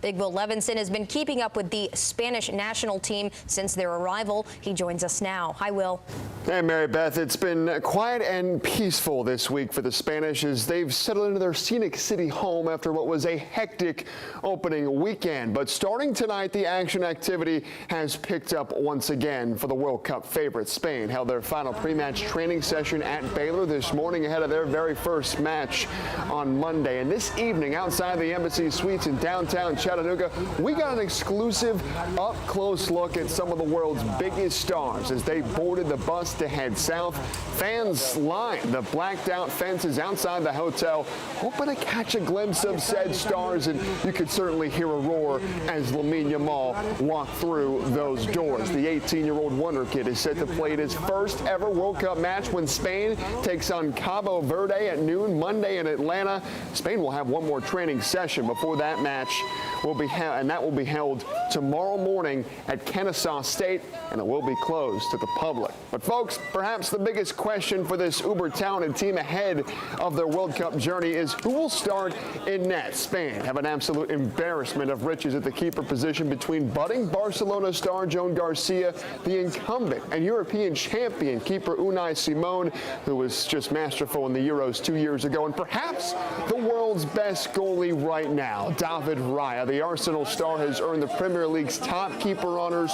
Big Will Levinson has been keeping up with the Spanish national team since their arrival. He joins us now. Hi, Will. Hey, Mary Beth. It's been quiet and peaceful this week for the Spanish as they've settled into their scenic city home after what was a hectic opening weekend. But starting tonight, the action activity has picked up once again for the World Cup favorite. Spain held their final pre-match training session at Baylor this morning ahead of their very first match on Monday. And this evening, outside the Embassy Suites in downtown Chattanooga, we got an exclusive up-close look at some of the world's biggest stars as they boarded the bus to head south. Fans lined the blacked-out fences outside the hotel, hoping to catch a glimpse of said stars, and you could certainly hear a roar as Lamine Yamal walked through those doors. The 18-year-old wonder kid is set to play in his first ever World Cup match when Spain takes on Cabo Verde at noon Monday in Atlanta. Spain will have one more training session before that match will be held tomorrow morning at Kennesaw State, and it will be closed to the public. But folks, perhaps the biggest question for this uber-talented team ahead of their World Cup journey is who will start in net. Spain have an absolute embarrassment of riches at the keeper position between budding Barcelona star Joan Garcia, the incumbent and European champion keeper Unai Simon, who was just masterful in the Euros 2 years ago, and perhaps the world's best goalie right now, David Raya. The Arsenal star has earned the Premier League's top keeper honors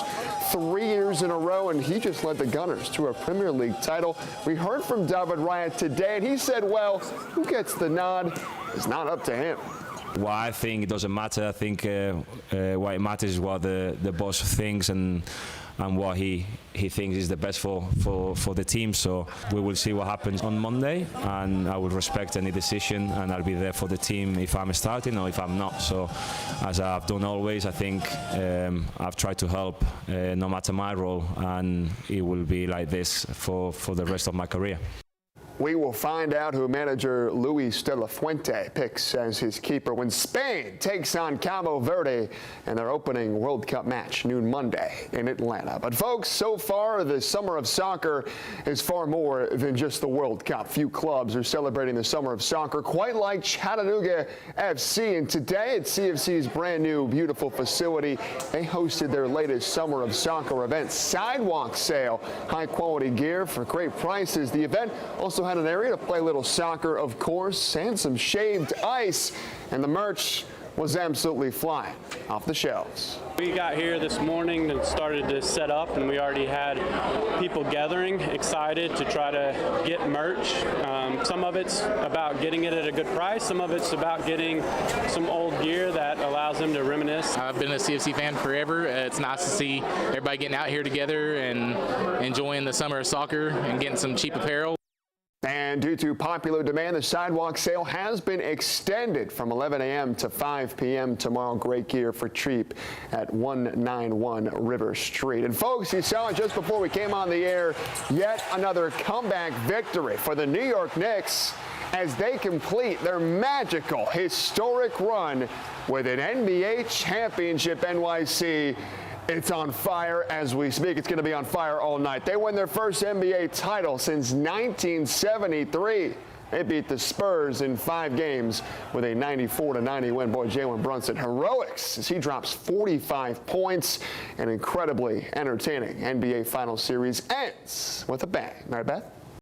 3 years in a row, and he just led the Gunners to a Premier League title. We heard from David Raya today, and he said, well, who gets the nod is not up to him. Well, I think it doesn't matter. I think what it matters is what the boss thinks and what he thinks is the best for the team. So we will see what happens on Monday, and I will respect any decision, and I'll be there for the team if I'm starting or if I'm not. So as I've done always, I think I've tried to help no matter my role, and it will be like this for the rest of my career. We will find out who manager Luis de la Fuente picks as his keeper when Spain takes on Cabo Verde in their opening World Cup match noon Monday in Atlanta. But folks, so far the summer of soccer is far more than just the World Cup. Few clubs are celebrating the summer of soccer quite like Chattanooga FC. And today at CFC's brand new beautiful facility, they hosted their latest summer of soccer event, Sidewalk Sale. High quality gear for great prices. The event also had an area to play a little soccer, of course, and some shaved ice, and the merch was absolutely flying off the shelves. We got here this morning and started to set up, and we already had people gathering, excited to try to get merch. Some of it's about getting it at a good price. Some of it's about getting some old gear that allows them to reminisce. I've been a CFC fan forever. It's nice to see everybody getting out here together and enjoying the summer of soccer and getting some cheap apparel. And due to popular demand, the sidewalk sale has been extended from 11 a.m. to 5 p.m. tomorrow. Great gear for cheap at 191 River Street. And folks, you saw it just before we came on the air, yet another comeback victory for the New York Knicks as they complete their magical, historic run with an NBA championship. NYC, it's on fire as we speak. It's going to be on fire all night. They win their first NBA title since 1973. They beat the Spurs in 5 games with a 94-90 win. Boy, Jalen Brunson, heroics as he drops 45 points. An incredibly entertaining NBA Finals series ends with a bang. Mary Beth?